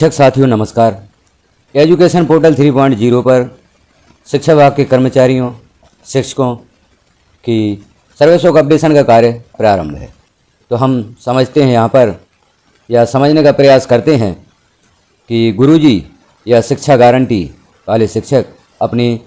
शिक्षक साथियों नमस्कार। एजुकेशन पोर्टल 3.0 पर शिक्षा विभाग के कर्मचारियों शिक्षकों की सर्विसों का अपडेशन का कार्य प्रारंभ है। तो हम समझते हैं यहाँ पर या समझने का प्रयास करते हैं कि गुरुजी या शिक्षा गारंटी वाले शिक्षक अपनी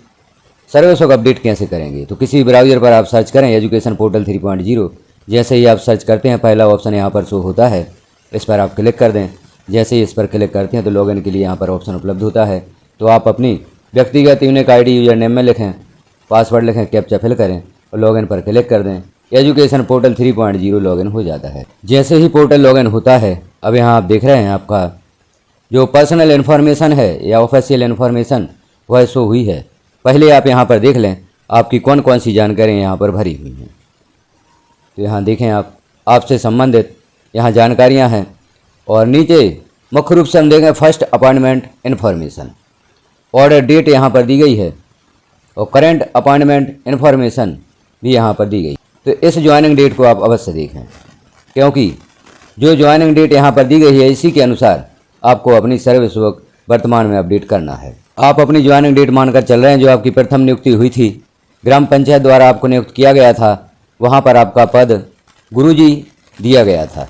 सर्विसों का अपडेट कैसे करेंगे। तो किसी ब्राउज़र पर आप सर्च करें एजुकेशन पोर्टल 3.0। जैसे ही आप सर्च करते हैं पहला ऑप्शन यहाँ पर शो होता है, इस पर आप क्लिक कर दें। जैसे ही इस पर क्लिक करते हैं तो लॉगिन के लिए यहाँ पर ऑप्शन उपलब्ध होता है। तो आप अपनी व्यक्तिगत यूनिक आईडी यूजर नेम में लिखें, पासवर्ड लिखें, कैप्चा फिल करें और लॉगिन पर क्लिक कर दें। एजुकेशन पोर्टल 3.0 लॉगिन हो जाता है। जैसे ही पोर्टल लॉगिन होता है, अब यहाँ आप देख रहे हैं आपका जो पर्सनल इन्फॉर्मेशन है या ऑफिशियल इन्फॉर्मेशन वह शो हुई है। पहले आप यहाँ पर देख लें आपकी कौन कौन सी जानकारियाँ यहाँ पर भरी हुई हैं। तो यहाँ देखें आप आपसे संबंधित यहाँ जानकारियाँ हैं और नीचे मुख्य रूप से हम देखें first appointment information, order date यहाँ पर दी गई है और करंट अपॉइंटमेंट इन्फॉर्मेशन भी यहाँ पर दी गई। तो इस ज्वाइनिंग डेट को आप अवश्य देखें, क्योंकि जो ज्वाइनिंग डेट यहाँ पर दी गई है इसी के अनुसार आपको अपनी सर्विस बुक वर्तमान में अपडेट करना है। आप अपनी ज्वाइनिंग डेट मानकर चल रहे हैं। जो आपकी प्रथम नियुक्ति हुई थी, ग्राम पंचायत द्वारा आपको नियुक्त किया गया था, वहाँ पर आपका पद गुरुजी दिया गया था।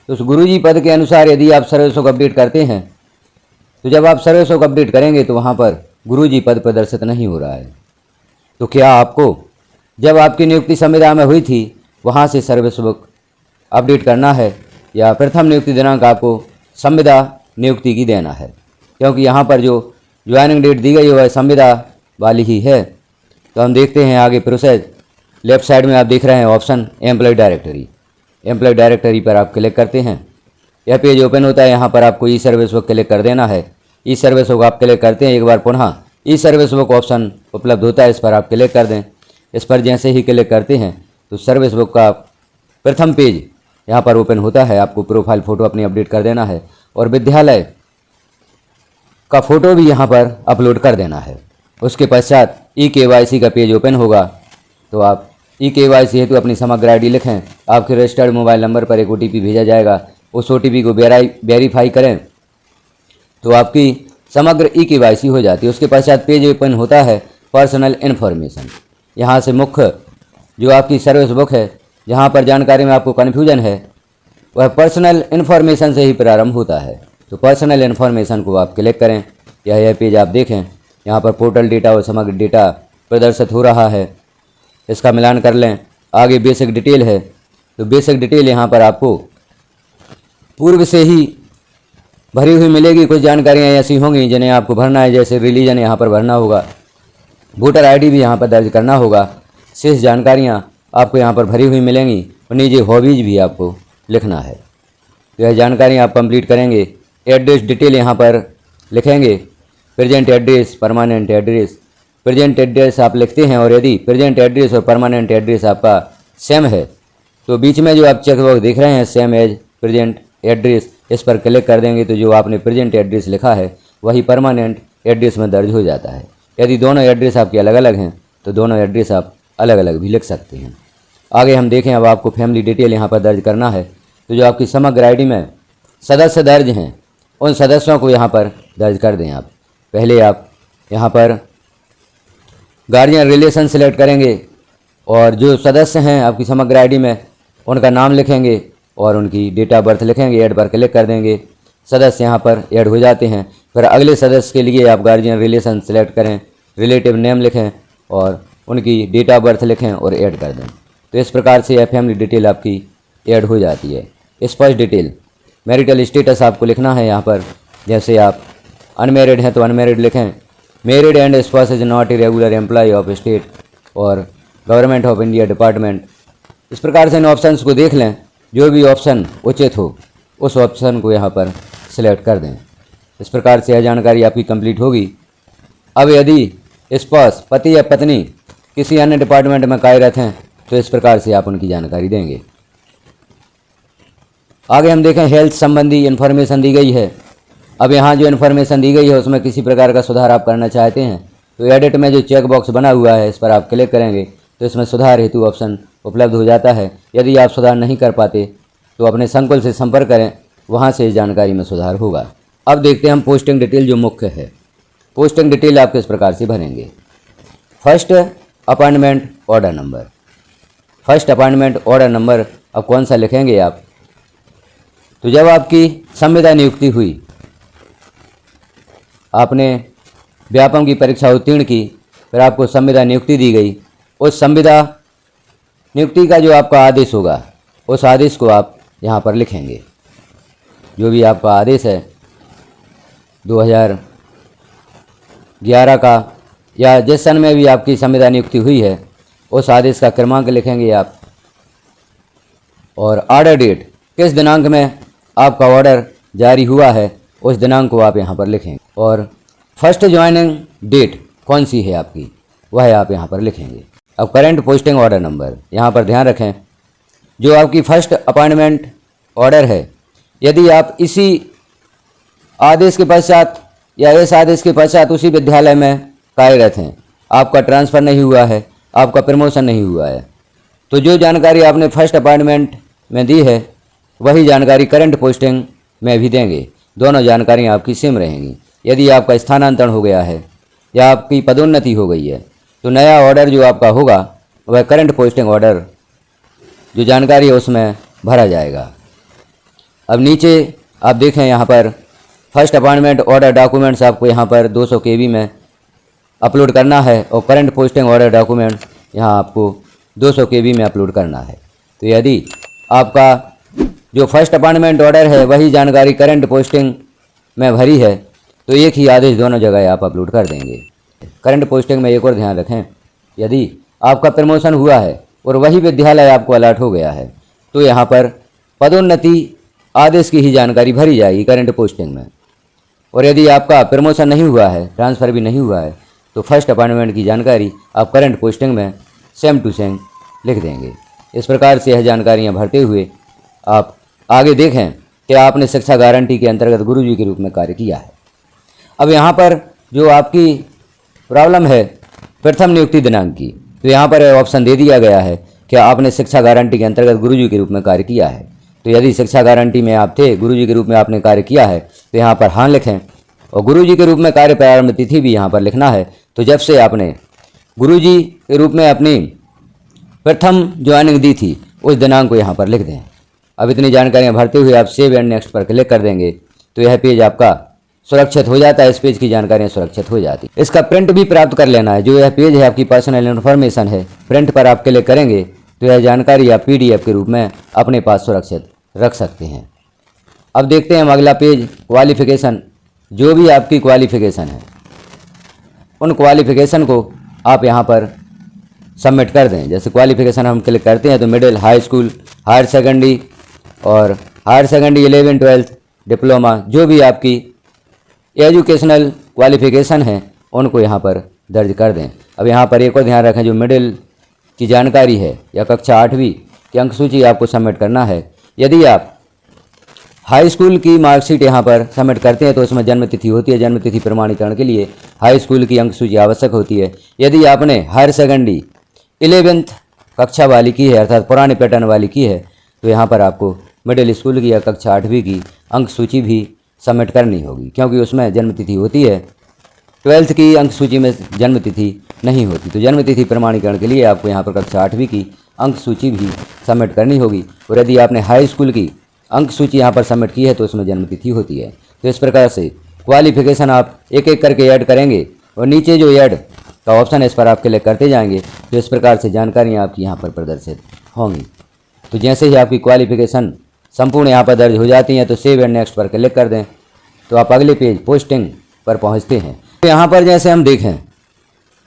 तो उस गुरुजी पद के अनुसार यदि आप सर्विसों को अपडेट करते हैं तो जब आप सर्विसों को अपडेट करेंगे तो वहाँ पर गुरुजी पद प्रदर्शित नहीं हो रहा है। तो क्या आपको जब आपकी नियुक्ति संविदा में हुई थी वहाँ से सर्विस बुक अपडेट करना है या प्रथम नियुक्ति दिनांक आपको संविदा नियुक्ति की देना है, क्योंकि यहाँ पर जो ज्वाइनिंग डेट दी गई है वह संविदा वाली ही है। तो हम देखते हैं आगे प्रोसेस। लेफ्ट साइड में आप देख रहे हैं option employee directory. Employee directory पर आप क्लिक करते हैं, यह पेज ओपन होता है। यहाँ पर आपको ई सर्विस बुक क्लिक कर देना है। ई सर्विस बुक आप क्लिक करते हैं, एक बार पुनः ई सर्विस बुक ऑप्शन उपलब्ध होता है, इस पर आप क्लिक कर दें। इस पर जैसे ही क्लिक करते हैं तो सर्विस बुक का प्रथम पेज यहाँ पर ओपन होता है। आपको प्रोफाइल फ़ोटो अपनी अपडेट कर देना है और विद्यालय का फ़ोटो भी यहाँ पर अपलोड कर देना है। उसके पश्चात ई-KYC का पेज ओपन होगा। तो आप ई-KYC हेतु अपनी समग्र आईडी लिखें। आपके रजिस्टर्ड मोबाइल नंबर पर एक OTP भेजा जाएगा, उस OTP को वेरीफाई करें तो आपकी समग्र ई-KYC हो जाती है। उसके पश्चात पेज ओपन होता है पर्सनल इन्फॉर्मेशन। यहाँ से मुख्य जो आपकी सर्विस बुक है, जहाँ पर जानकारी में आपको कन्फ्यूजन है, वह पर्सनल इन्फॉर्मेशन से ही प्रारंभ होता है। तो पर्सनल इन्फॉर्मेशन को आप क्लिक करें। यह पेज आप देखें, यहाँ पर पोर्टल डेटा और समग्र डेटा प्रदर्शित हो रहा है, इसका मिलान कर लें। आगे बेसिक डिटेल है, तो बेसिक डिटेल यहाँ पर आपको पूर्व से ही भरी हुई मिलेगी। कुछ जानकारियाँ ऐसी होंगी जिन्हें आपको भरना है, जैसे रिलीजन यहाँ पर भरना होगा, वोटर ID भी यहाँ पर दर्ज करना होगा। शेष जानकारियाँ आपको यहाँ पर भरी हुई मिलेंगी और निजी हॉबीज भी आपको लिखना है। तो यह जानकारी आप कंप्लीट करेंगे। एड्रेस डिटेल यहाँ पर लिखेंगे, present address, permanent address. Present address आप लिखते हैं और यदि प्रेजेंट एड्रेस और परमानेंट एड्रेस आपका सेम है तो बीच में जो आप चेकबॉक्स देख रहे हैं सेम एज प्रेजेंट एड्रेस, इस पर क्लिक कर देंगे तो जो आपने प्रेजेंट एड्रेस लिखा है वही परमानेंट एड्रेस में दर्ज हो जाता है। यदि दोनों एड्रेस आपके अलग अलग हैं तो दोनों एड्रेस आप अलग अलग भी लिख सकते हैं। आगे हम देखें, अब आपको फैमिली डिटेल यहाँ पर दर्ज करना है। तो जो आपकी समग्र ID में सदस्य दर्ज हैं उन सदस्यों को यहाँ पर दर्ज कर दें। आप पहले आप यहाँ पर गार्जियन रिलेशन सेलेक्ट करेंगे और जो सदस्य हैं आपकी समग्र ID में उनका नाम लिखेंगे और उनकी डेट ऑफ बर्थ लिखेंगे। ऐड पर क्लिक कर देंगे, सदस्य यहाँ पर ऐड हो जाते हैं। फिर अगले सदस्य के लिए आप गार्जियन रिलेशन सेलेक्ट करें, रिलेटिव नेम लिखें और उनकी डेट ऑफ बर्थ लिखें और ऐड कर दें। तो इस प्रकार से यह फैमिली डिटेल आपकी ऐड हो जाती है। स्पर्श डिटेल, मैरिटल स्टेटस आपको लिखना है यहाँ पर। जैसे आप अनमेरिड हैं तो अनमेरिड लिखें, married and spouse is not a regular employee of state और गवर्नमेंट ऑफ इंडिया डिपार्टमेंट। इस प्रकार से इन ऑप्शंस को देख लें, जो भी ऑप्शन उचित हो उस ऑप्शन को यहाँ पर सिलेक्ट कर दें। इस प्रकार से यह जानकारी आपकी कंप्लीट होगी। अब यदि स्पाउस पति या पत्नी किसी अन्य डिपार्टमेंट में कार्यरत हैं तो इस प्रकार से आप उनकी जानकारी देंगे। आगे हम देखें, हेल्थ संबंधी इन्फॉर्मेशन दी गई है। अब यहाँ जो इन्फॉर्मेशन दी गई है उसमें किसी प्रकार का सुधार आप करना चाहते हैं तो एडिट में जो चेक बॉक्स बना हुआ है इस पर आप क्लिक करेंगे तो इसमें सुधार हेतु ऑप्शन उपलब्ध हो जाता है। यदि आप सुधार नहीं कर पाते तो अपने संकुल से संपर्क करें, वहाँ से इस जानकारी में सुधार होगा। अब देखते हैं हम पोस्टिंग डिटेल जो मुख्य है। पोस्टिंग डिटेल आप किस प्रकार से भरेंगे। First appointment order number. First appointment order number अब कौन सा लिखेंगे आप, तो जब आपकी संविदा नियुक्ति हुई, आपने व्यापम की परीक्षा उत्तीर्ण की, फिर आपको संविदा नियुक्ति दी गई, उस संविदा नियुक्ति का जो आपका आदेश होगा उस आदेश को आप यहाँ पर लिखेंगे। जो भी आपका आदेश है 2011 का या जिस सन में भी आपकी संविदा नियुक्ति हुई है उस आदेश का क्रमांक लिखेंगे आप। और ऑर्डर डेट, किस दिनांक में आपका ऑर्डर जारी हुआ है उस दिनांक को आप यहाँ पर लिखेंगे। और फर्स्ट ज्वाइनिंग डेट कौन सी है आपकी, वह आप यहाँ पर लिखेंगे। अब करंट पोस्टिंग ऑर्डर नंबर, यहाँ पर ध्यान रखें जो आपकी फर्स्ट अपॉइंटमेंट ऑर्डर है, यदि आप इसी आदेश के पश्चात या इस आदेश के पश्चात उसी विद्यालय में कार्यरत हैं, आपका ट्रांसफ़र नहीं हुआ है, आपका प्रमोशन नहीं हुआ है, तो जो जानकारी आपने फर्स्ट अपॉइंटमेंट में दी है वही जानकारी करंट पोस्टिंग में भी देंगे। दोनों जानकारियाँ आपकी सेम रहेंगी। यदि आपका स्थानांतरण हो गया है या आपकी पदोन्नति हो गई है तो नया ऑर्डर जो आपका होगा वह करंट पोस्टिंग ऑर्डर जो जानकारी है उसमें भरा जाएगा। अब नीचे आप देखें यहाँ पर फर्स्ट अपॉइंटमेंट ऑर्डर डॉक्यूमेंट्स आपको यहाँ पर 200 KB में अपलोड करना है और करंट पोस्टिंग ऑर्डर डॉक्यूमेंट्स यहाँ आपको 200 KB में अपलोड करना है। तो यदि आपका जो फर्स्ट अपॉइंटमेंट ऑर्डर है वही जानकारी करंट पोस्टिंग में भरी है तो एक ही आदेश दोनों जगह आप अपलोड कर देंगे। करंट पोस्टिंग में एक और ध्यान रखें, यदि आपका प्रमोशन हुआ है और वही विद्यालय आपको अलर्ट हो गया है तो यहाँ पर पदोन्नति आदेश की ही जानकारी भरी जाएगी करंट पोस्टिंग में। और यदि आपका प्रमोशन नहीं हुआ है, ट्रांसफ़र भी नहीं हुआ है, तो फर्स्ट अपॉइंटमेंट की जानकारी आप करंट पोस्टिंग में सेम टू सेम लिख देंगे। इस प्रकार से यह जानकारियाँ भरते हुए आप आगे देखें कि आपने शिक्षा गारंटी के अंतर्गत गुरुजी के रूप में कार्य किया है। अब यहाँ पर जो आपकी प्रॉब्लम है प्रथम नियुक्ति दिनांक की, तो यहाँ पर ऑप्शन दे दिया गया है कि आपने शिक्षा गारंटी के अंतर्गत गुरुजी के रूप में कार्य किया है। तो यदि शिक्षा गारंटी में आप थे, गुरुजी के रूप में आपने कार्य किया है, तो यहाँ पर हाँ लिखें। और गुरुजी के रूप में कार्य प्रारंभ तिथि भी यहाँ पर लिखना है। तो जब से आपने गुरुजी के रूप में अपनी प्रथम ज्वाइनिंग दी थी उस दिनांक को यहाँ पर लिख दें। अब इतनी जानकारियाँ भरते हुए आप सेव एंड नेक्स्ट पर क्लिक कर देंगे तो यह पेज आपका सुरक्षित हो जाता है। इस पेज की जानकारियाँ सुरक्षित हो जाती। इसका प्रिंट भी प्राप्त कर लेना है। जो यह पेज है आपकी पर्सनल इन्फॉर्मेशन है, प्रिंट पर आप क्लिक करेंगे तो यह जानकारी आप PDF के रूप में अपने पास सुरक्षित रख सकते हैं। अब देखते हैं हम अगला पेज, क्वालिफिकेशन। जो भी आपकी क्वालिफिकेशन है उन क्वालिफिकेशन को आप यहाँ पर सबमिट कर दें। जैसे क्वालिफिकेशन हम क्लिक करते हैं तो middle, high school, higher secondary और हायर सेकेंडरी 11, 12 डिप्लोमा, जो भी आपकी एजुकेशनल क्वालिफिकेशन है उनको यहाँ पर दर्ज कर दें। अब यहाँ पर एक और ध्यान रखें, जो मिडिल की जानकारी है या कक्षा 8वीं की अंक सूची आपको सबमिट करना है। यदि आप हाई स्कूल की मार्कशीट यहाँ पर सबमिट करते हैं तो उसमें जन्म तिथि होती है। जन्म तिथि प्रमाणीकरण के लिए हाई स्कूल की अंक सूची आवश्यक होती है। यदि आपने हायर सेकेंडरी 11th कक्षा वाली की है, अर्थात पुराने पैटर्न वाली की है, तो यहाँ पर आपको मिडिल स्कूल की या कक्षा 8वीं की अंक सूची भी सबमिट करनी होगी, क्योंकि उसमें जन्म तिथि होती है। 12th की अंक सूची में जन्म तिथि नहीं होती। तो जन्म तिथि प्रमाणीकरण के लिए आपको यहाँ पर कक्षा 8वीं की अंक सूची भी सबमिट करनी होगी। और यदि आपने हाई स्कूल की अंक सूची यहाँ पर सबमिट की है तो उसमें जन्म तिथि होती है। तो इस प्रकार से क्वालिफिकेशन आप एक एक करके ऐड करेंगे और नीचे जो ऐड का ऑप्शन है इस पर आप क्लिक करते जाएंगे तो इस प्रकार से जानकारियाँ आपकी यहाँ पर प्रदर्शित होंगी। तो जैसे ही आपकी क्वालिफिकेशन संपूर्ण यहाँ पर दर्ज हो जाती हैं तो सेव एंड नेक्स्ट पर क्लिक कर दें तो आप अगले पेज पोस्टिंग पर पहुँचते हैं। तो यहाँ पर जैसे हम देखें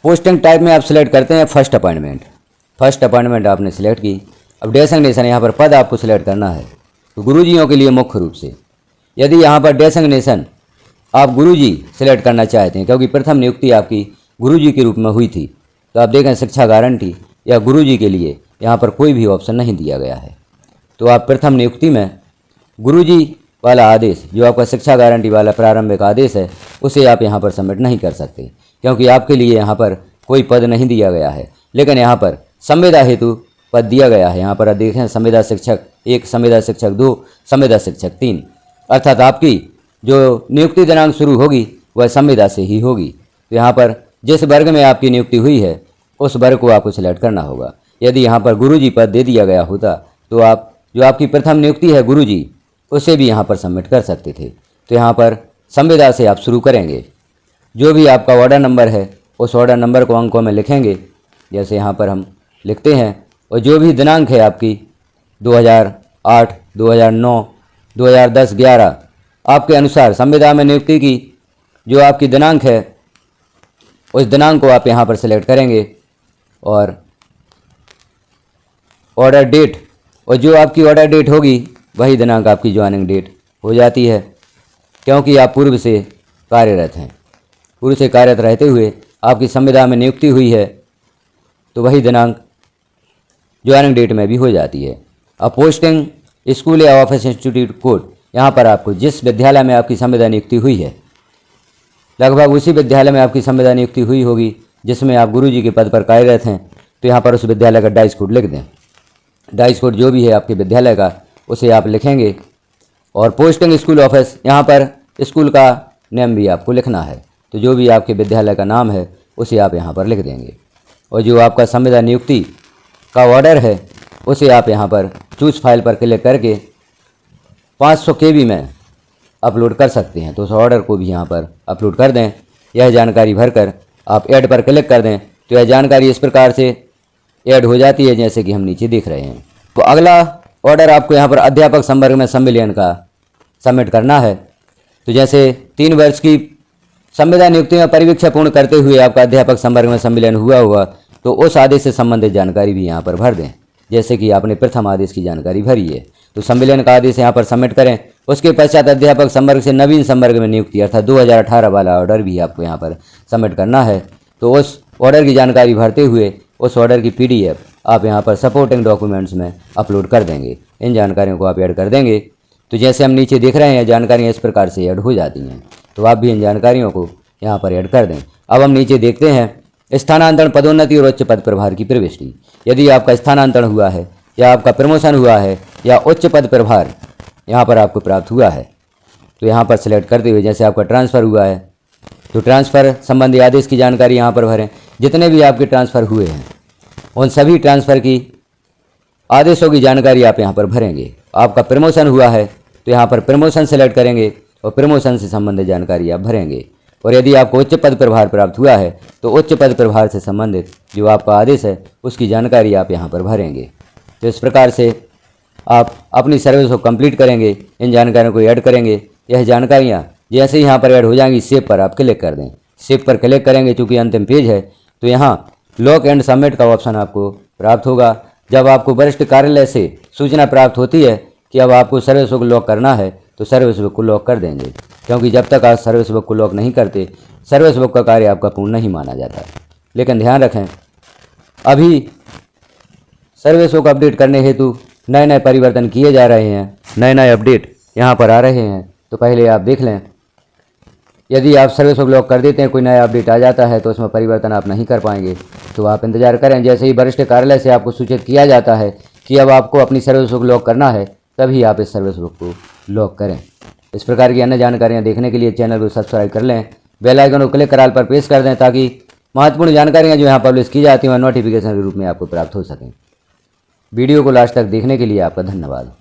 पोस्टिंग टाइप में आप सिलेक्ट करते हैं फर्स्ट अपॉइंटमेंट। फर्स्ट अपॉइंटमेंट आपने सिलेक्ट की। अब डेजिग्नेशन यहाँ पर पद आपको सिलेक्ट करना है। तो गुरुजियों के लिए मुख्य रूप से यदि यहाँ पर डेजिग्नेशन आप गुरुजी सिलेक्ट करना चाहते हैं, क्योंकि प्रथम नियुक्ति आपकी गुरुजी के रूप में हुई थी, तो आप देखें शिक्षा गारंटी या गुरुजी के लिए यहाँ पर कोई भी ऑप्शन नहीं दिया गया है। तो आप प्रथम नियुक्ति में गुरुजी वाला आदेश, जो आपका शिक्षा गारंटी वाला प्रारंभिक आदेश है, उसे आप यहाँ पर सबमिट नहीं कर सकते, क्योंकि आपके लिए यहाँ पर कोई पद नहीं दिया गया है। लेकिन यहाँ पर संविदा हेतु पद दिया गया है। यहाँ पर आप देखें संविदा शिक्षक 1, संविदा शिक्षक 2, संविदा शिक्षक 3, अर्थात आपकी जो नियुक्ति दिनांक शुरू होगी वह संविदा से ही होगी। तो यहाँ पर जिस वर्ग में आपकी नियुक्ति हुई है उस वर्ग को आपको सिलेक्ट करना होगा। यदि यहाँ पर गुरुजी पद दे दिया गया होता तो आप जो आपकी प्रथम नियुक्ति है गुरुजी उसे भी यहाँ पर सबमिट कर सकते थे। तो यहाँ पर संविदा से आप शुरू करेंगे। जो भी आपका ऑर्डर नंबर है उस ऑर्डर नंबर को अंकों में लिखेंगे, जैसे यहाँ पर हम लिखते हैं, और जो भी दिनांक है आपकी 2008, 2009, 2010, 11 आपके अनुसार संविदा में नियुक्ति की जो आपकी दिनांक है उस दिनांक को आप यहाँ पर सिलेक्ट करेंगे और ऑर्डर डेट, और जो आपकी ऑर्डर डेट होगी वही दिनांक आपकी ज्वाइनिंग डेट हो जाती है। क्योंकि आप पूर्व से कार्यरत हैं, पूर्व से कार्यरत रहते हुए आपकी संविदा में नियुक्ति हुई है तो वही दिनांक ज्वाइनिंग डेट में भी हो जाती है। अब पोस्टिंग स्कूल या ऑफिस इंस्टीट्यूट कोड, यहाँ पर आपको जिस विद्यालय में आपकी संविदा नियुक्ति हुई है लगभग उसी विद्यालय में आपकी संविदा नियुक्ति हुई होगी जिसमें आप गुरुजी के पद पर कार्यरत हैं। तो यहाँ पर उस विद्यालय का डाइस कोड लिख दें। डाइस कोड जो भी है आपके विद्यालय का उसे आप लिखेंगे। और पोस्टिंग स्कूल ऑफिस, यहाँ पर स्कूल का नेम भी आपको लिखना है। तो जो भी आपके विद्यालय का नाम है उसे आप यहाँ पर लिख देंगे। और जो आपका संविदा नियुक्ति का ऑर्डर है उसे आप यहाँ पर चूज फाइल पर क्लिक करके 500 KB में अपलोड कर सकते हैं। तो उस ऑर्डर को भी यहाँ पर अपलोड कर दें। यह जानकारी भरकर आप ऐड पर क्लिक कर दें तो यह जानकारी इस प्रकार से ऐड हो जाती है जैसे कि हम नीचे देख रहे हैं। तो अगला ऑर्डर आपको यहाँ पर अध्यापक संवर्ग में संविलियन का सबमिट करना है। तो जैसे 3 वर्ष की संविदा नियुक्ति में परिवीक्षा पूर्ण करते हुए आपका अध्यापक संवर्ग में संविलियन हुआ हुआ तो उस आदेश से संबंधित जानकारी भी यहाँ पर भर दें। जैसे कि आपने प्रथम आदेश की जानकारी भरी है तो संविलियन का आदेश यहाँ पर सबमिट करें। उसके पश्चात अध्यापक संवर्ग से नवीन संवर्ग में नियुक्ति अर्थात 2018 वाला ऑर्डर भी आपको यहाँ पर सबमिट करना है। तो उस ऑर्डर की जानकारी भरते हुए उस ऑर्डर की PDF आप यहाँ पर सपोर्टिंग डॉक्यूमेंट्स में अपलोड कर देंगे। इन जानकारियों को आप ऐड कर देंगे। तो जैसे हम नीचे देख रहे हैं जानकारियाँ इस प्रकार से ऐड हो जाती हैं। तो आप भी इन जानकारियों को यहाँ पर ऐड कर दें। अब हम नीचे देखते हैं स्थानांतरण, पदोन्नति और उच्च पद प्रभार की प्रविष्टि। यदि आपका स्थानांतरण हुआ है या आपका प्रमोशन हुआ है या उच्च पद प्रभार यहाँ पर आपको प्राप्त हुआ है तो यहाँ पर सिलेक्ट करते हुए जैसे आपका ट्रांसफ़र हुआ है तो ट्रांसफ़र संबंधी आदेश की जानकारी यहाँ पर भरें। जितने भी आपके ट्रांसफ़र हुए हैं उन सभी ट्रांसफ़र की आदेशों की जानकारी आप यहाँ पर भरेंगे। आपका प्रमोशन हुआ है तो यहाँ पर प्रमोशन सेलेक्ट करेंगे और प्रमोशन से संबंधित जानकारी आप भरेंगे। और यदि आपको उच्च पद प्रभार प्राप्त हुआ है तो उच्च पद प्रभार से संबंधित जो आपका आदेश है उसकी जानकारी आप यहाँ पर भरेंगे। तो इस प्रकार से आप अपनी सर्विस को कंप्लीट करेंगे, इन जानकारियों को ऐड करेंगे। यह जानकारियाँ जैसे ही यहाँ पर ऐड हो जाएंगी सेव पर आप क्लिक कर दें। सेव पर क्लिक करेंगे चूँकि अंतिम पेज है तो यहाँ लॉक एंड सबमिट का ऑप्शन आपको प्राप्त होगा। जब आपको वरिष्ठ कार्यालय से सूचना प्राप्त होती है कि अब आपको सर्विस बुक लॉक करना है तो सर्विस बुक को लॉक कर देंगे, क्योंकि जब तक आप सर्विस बुक को लॉक नहीं करते सर्विस बुक का कार्य आपका पूर्ण नहीं माना जाता। लेकिन ध्यान रखें अभी सर्विस बुक अपडेट करने हेतु नए नए परिवर्तन किए जा रहे हैं, नए नए अपडेट यहाँ पर आ रहे हैं। तो पहले आप देख लें। यदि आप सर्विस बुक लॉक कर देते हैं, कोई नया अपडेट आ जाता है तो उसमें परिवर्तन आप नहीं कर पाएंगे। तो आप इंतजार करें। जैसे ही वरिष्ठ कार्यालय से आपको सूचित किया जाता है कि अब आपको अपनी सर्विस बुक लॉक करना है तभी आप इस सर्विस बुक को लॉक करें। इस प्रकार की अन्य जानकारियाँ देखने के लिए चैनल को सब्सक्राइब कर लें, बेल आइकन को क्लिक कर ऑल पर प्रेस कर दें ताकि महत्वपूर्ण जानकारियाँ जो यहाँ पब्लिश की जाती हैं नोटिफिकेशन के रूप में आपको प्राप्त हो सकें। वीडियो को लास्ट तक देखने के लिए आपका धन्यवाद।